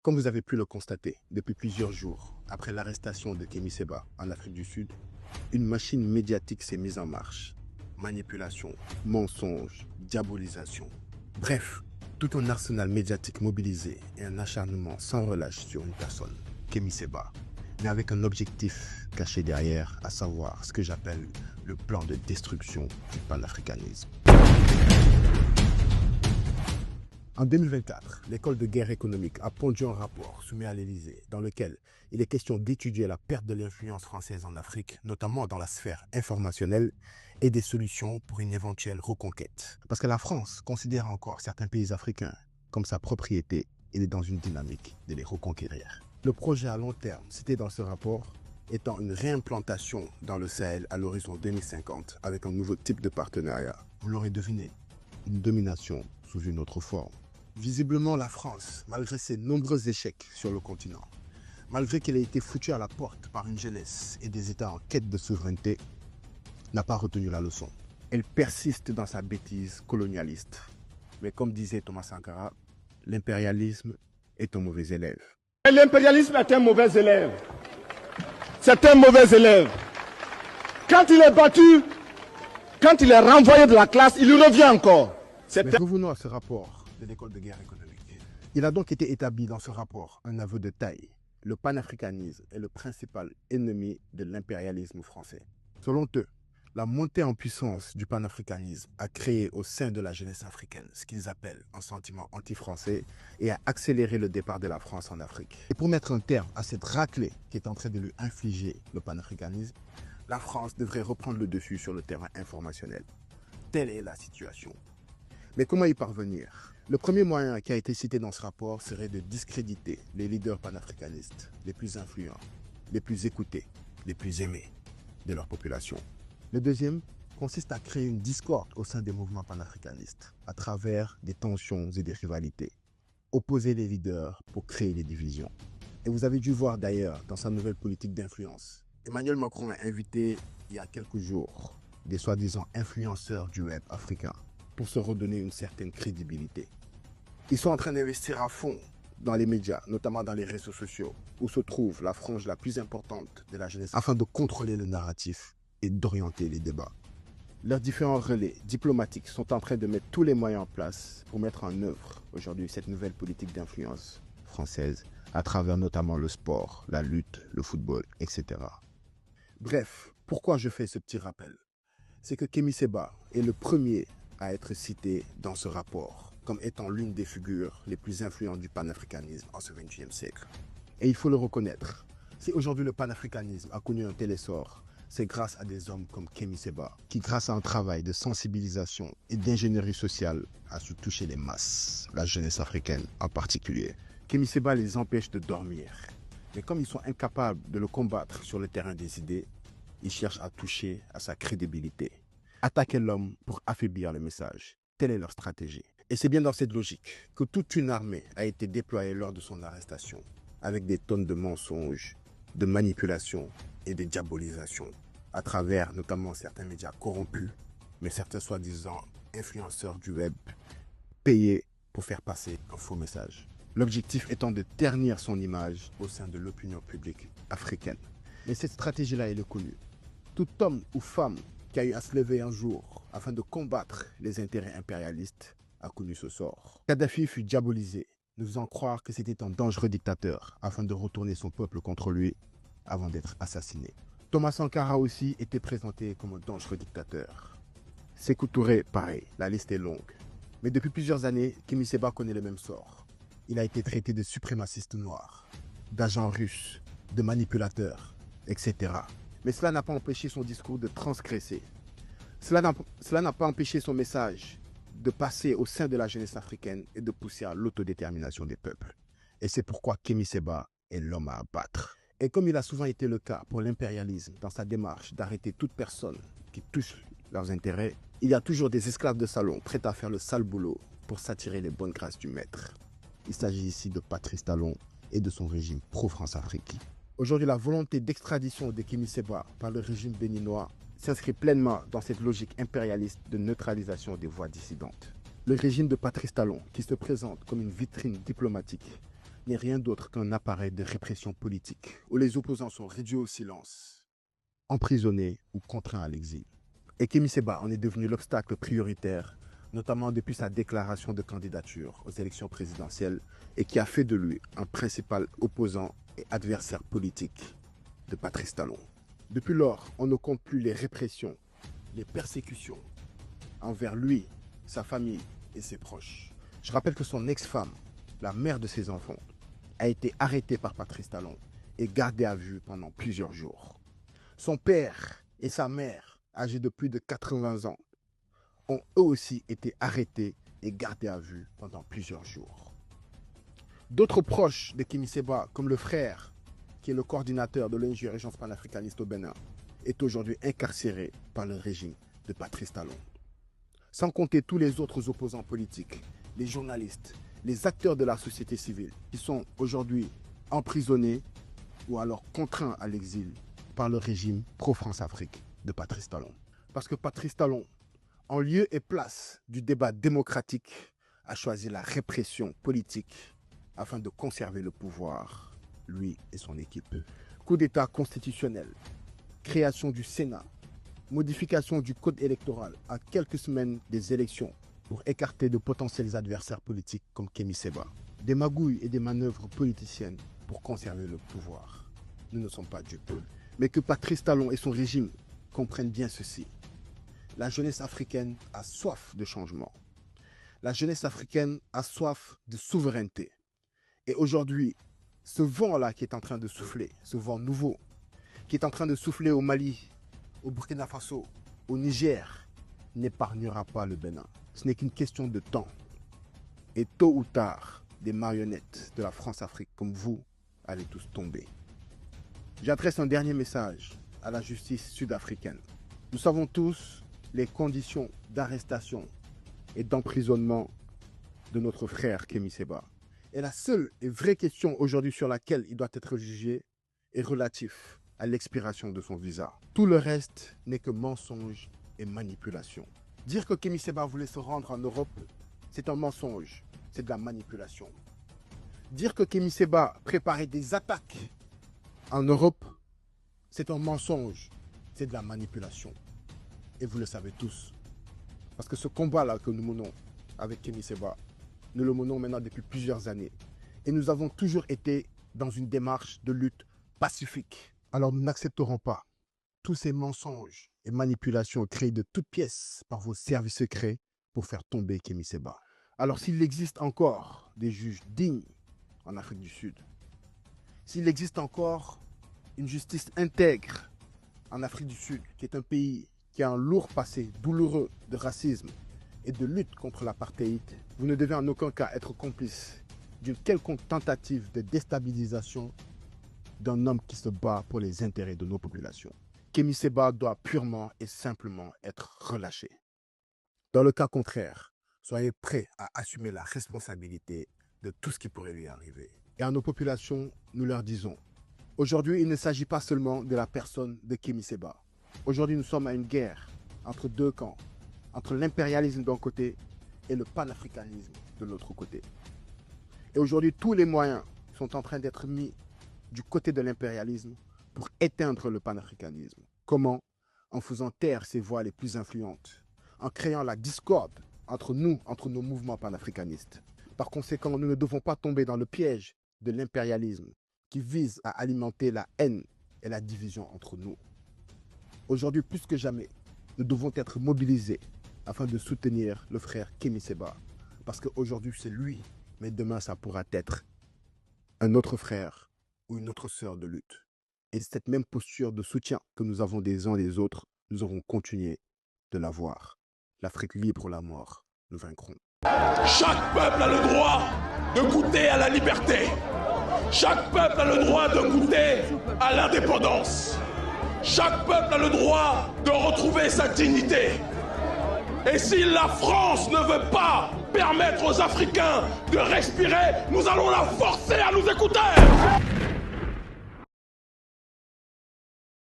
Comme vous avez pu le constater, depuis plusieurs jours, après l'arrestation de Kémy Séba en Afrique du Sud, une machine médiatique s'est mise en marche. Manipulation, mensonge, diabolisation. Bref, tout un arsenal médiatique mobilisé et un acharnement sans relâche sur une personne, Kémy Séba, mais avec un objectif caché derrière, à savoir ce que j'appelle le plan de destruction du panafricanisme. En 2024, l'école de guerre économique a pondu un rapport soumis à l'Élysée dans lequel il est question d'étudier la perte de l'influence française en Afrique, notamment dans la sphère informationnelle, et des solutions pour une éventuelle reconquête. Parce que la France considère encore certains pays africains comme sa propriété et est dans une dynamique de les reconquérir. Le projet à long terme cité dans ce rapport étant une réimplantation dans le Sahel à l'horizon 2050 avec un nouveau type de partenariat. Vous l'aurez deviné, une domination sous une autre forme. Visiblement, la France, malgré ses nombreux échecs sur le continent, malgré qu'elle ait été foutue à la porte par une jeunesse et des États en quête de souveraineté, n'a pas retenu la leçon. Elle persiste dans sa bêtise colonialiste. Mais comme disait Thomas Sankara, l'impérialisme est un mauvais élève. L'impérialisme est un mauvais élève. C'est un mauvais élève. Quand il est battu, quand il est renvoyé de la classe, il revient encore. Mais revenons à ce rapport de l'école de guerre économique. Il a donc été établi dans ce rapport un aveu de taille. Le panafricanisme est le principal ennemi de l'impérialisme français. Selon eux, la montée en puissance du panafricanisme a créé au sein de la jeunesse africaine ce qu'ils appellent un sentiment anti-français et a accéléré le départ de la France en Afrique. Et pour mettre un terme à cette raclée qui est en train de lui infliger le panafricanisme, la France devrait reprendre le dessus sur le terrain informationnel. Telle est la situation. Mais comment y parvenir? Le premier moyen qui a été cité dans ce rapport serait de discréditer les leaders panafricanistes les plus influents, les plus écoutés, les plus aimés de leur population. Le deuxième consiste à créer une discorde au sein des mouvements panafricanistes à travers des tensions et des rivalités. Opposer les leaders pour créer des divisions. Et vous avez dû voir d'ailleurs dans sa nouvelle politique d'influence, Emmanuel Macron a invité il y a quelques jours des soi-disant influenceurs du web africain pour se redonner une certaine crédibilité. Ils sont en train d'investir à fond dans les médias, notamment dans les réseaux sociaux, où se trouve la frange la plus importante de la jeunesse, afin de contrôler le narratif et d'orienter les débats. Leurs différents relais diplomatiques sont en train de mettre tous les moyens en place pour mettre en œuvre aujourd'hui cette nouvelle politique d'influence française, à travers notamment le sport, la lutte, le football, etc. Bref, pourquoi je fais ce petit rappel? C'est que Kémy Séba est le premier à être cité dans ce rapport comme étant l'une des figures les plus influentes du panafricanisme en ce XXIe siècle. Et il faut le reconnaître, si aujourd'hui le panafricanisme a connu un tel essor, c'est grâce à des hommes comme Kémy Séba, qui grâce à un travail de sensibilisation et d'ingénierie sociale a su toucher les masses, la jeunesse africaine en particulier. Kémy Séba les empêche de dormir. Mais comme ils sont incapables de le combattre sur le terrain des idées, ils cherchent à toucher à sa crédibilité. Attaquer l'homme pour affaiblir le message. Telle est leur stratégie. Et c'est bien dans cette logique que toute une armée a été déployée lors de son arrestation, avec des tonnes de mensonges, de manipulations et de diabolisations, à travers notamment certains médias corrompus, mais certains soi-disant influenceurs du web, payés pour faire passer un faux message. L'objectif étant de ternir son image au sein de l'opinion publique africaine. Mais cette stratégie-là, elle est connue. Tout homme ou femme qui a eu à se lever un jour afin de combattre les intérêts impérialistes a connu ce sort. Kadhafi fut diabolisé, nous faisant croire que c'était un dangereux dictateur afin de retourner son peuple contre lui avant d'être assassiné. Thomas Sankara aussi était présenté comme un dangereux dictateur. Sékou Touré, pareil, la liste est longue. Mais depuis plusieurs années, Kémy Séba connaît le même sort. Il a été traité de suprémaciste noir, d'agent russe, de manipulateur, etc. Mais cela n'a pas empêché son discours de transgresser. Cela n'a pas empêché son message de passer au sein de la jeunesse africaine et de pousser à l'autodétermination des peuples. Et c'est pourquoi Kémy Séba est l'homme à abattre. Et comme il a souvent été le cas pour l'impérialisme dans sa démarche d'arrêter toute personne qui touche leurs intérêts, il y a toujours des esclaves de salon prêts à faire le sale boulot pour s'attirer les bonnes grâces du maître. Il s'agit ici de Patrice Talon et de son régime pro-France-Afrique. Aujourd'hui, la volonté d'extradition de Kémy Séba par le régime béninois s'inscrit pleinement dans cette logique impérialiste de neutralisation des voix dissidentes. Le régime de Patrice Talon, qui se présente comme une vitrine diplomatique, n'est rien d'autre qu'un appareil de répression politique, où les opposants sont réduits au silence, emprisonnés ou contraints à l'exil. Et Kémy Séba en est devenu l'obstacle prioritaire, notamment depuis sa déclaration de candidature aux élections présidentielles et qui a fait de lui un principal opposant et adversaire politique de Patrice Talon. Depuis lors, on ne compte plus les répressions, les persécutions envers lui, sa famille et ses proches. Je rappelle que son ex-femme, la mère de ses enfants, a été arrêtée par Patrice Talon et gardée à vue pendant plusieurs jours. Son père et sa mère, âgés de plus de 80 ans, ont eux aussi été arrêtés et gardés à vue pendant plusieurs jours. D'autres proches de Kémy Séba, comme le frère, qui est le coordinateur de l'ONG Régence panafricaniste au Bénin, est aujourd'hui incarcéré par le régime de Patrice Talon. Sans compter tous les autres opposants politiques, les journalistes, les acteurs de la société civile, qui sont aujourd'hui emprisonnés ou alors contraints à l'exil par le régime pro-France-Afrique de Patrice Talon. Parce que Patrice Talon, en lieu et place du débat démocratique, a choisi la répression politique afin de conserver le pouvoir, lui et son équipe. Coup d'État constitutionnel, création du Sénat, modification du code électoral à quelques semaines des élections pour écarter de potentiels adversaires politiques comme Kémy Séba. Des magouilles et des manœuvres politiciennes pour conserver le pouvoir. Nous ne sommes pas dupes. Mais que Patrice Talon et son régime comprennent bien ceci. La jeunesse africaine a soif de changement. La jeunesse africaine a soif de souveraineté. Et aujourd'hui, ce vent-là qui est en train de souffler, ce vent nouveau, qui est en train de souffler au Mali, au Burkina Faso, au Niger, n'épargnera pas le Bénin. Ce n'est qu'une question de temps. Et tôt ou tard, des marionnettes de la France-Afrique comme vous allez tous tomber. J'adresse un dernier message à la justice sud-africaine. Nous savons tous les conditions d'arrestation et d'emprisonnement de notre frère Kémy Séba. Et la seule et vraie question aujourd'hui sur laquelle il doit être jugé est relatif à l'expiration de son visa. Tout le reste n'est que mensonge et manipulation. Dire que Kémy Séba voulait se rendre en Europe, c'est un mensonge, c'est de la manipulation. Dire que Kémy Séba préparait des attaques en Europe, c'est un mensonge, c'est de la manipulation. Et vous le savez tous. Parce que ce combat-là que nous menons avec Kémy Séba, nous le menons maintenant depuis plusieurs années. Et nous avons toujours été dans une démarche de lutte pacifique. Alors nous n'accepterons pas tous ces mensonges et manipulations créées de toutes pièces par vos services secrets pour faire tomber Kémy Séba. Alors s'il existe encore des juges dignes en Afrique du Sud, s'il existe encore une justice intègre en Afrique du Sud, qui est un pays qui a un lourd passé douloureux de racisme et de lutte contre l'apartheid, vous ne devez en aucun cas être complice d'une quelconque tentative de déstabilisation d'un homme qui se bat pour les intérêts de nos populations. Kémy Séba doit purement et simplement être relâché. Dans le cas contraire, soyez prêts à assumer la responsabilité de tout ce qui pourrait lui arriver. Et à nos populations, nous leur disons, aujourd'hui, il ne s'agit pas seulement de la personne de Kémy Séba. Aujourd'hui, nous sommes à une guerre entre deux camps, entre l'impérialisme d'un côté et le panafricanisme de l'autre côté. Et aujourd'hui, tous les moyens sont en train d'être mis du côté de l'impérialisme pour éteindre le panafricanisme. Comment? En faisant taire ces voix les plus influentes, en créant la discorde entre nous, entre nos mouvements panafricanistes. Par conséquent, nous ne devons pas tomber dans le piège de l'impérialisme qui vise à alimenter la haine et la division entre nous. Aujourd'hui, plus que jamais, nous devons être mobilisés afin de soutenir le frère Kémy Séba. Parce qu'aujourd'hui, c'est lui, mais demain, ça pourra être un autre frère ou une autre sœur de lutte. Et cette même posture de soutien que nous avons des uns des autres, nous aurons continué de l'avoir. L'Afrique libre ou la mort, nous vaincrons. Chaque peuple a le droit de goûter à la liberté. Chaque peuple a le droit de goûter à l'indépendance. Chaque peuple a le droit de retrouver sa dignité. Et si la France ne veut pas permettre aux Africains de respirer, nous allons la forcer à nous écouter.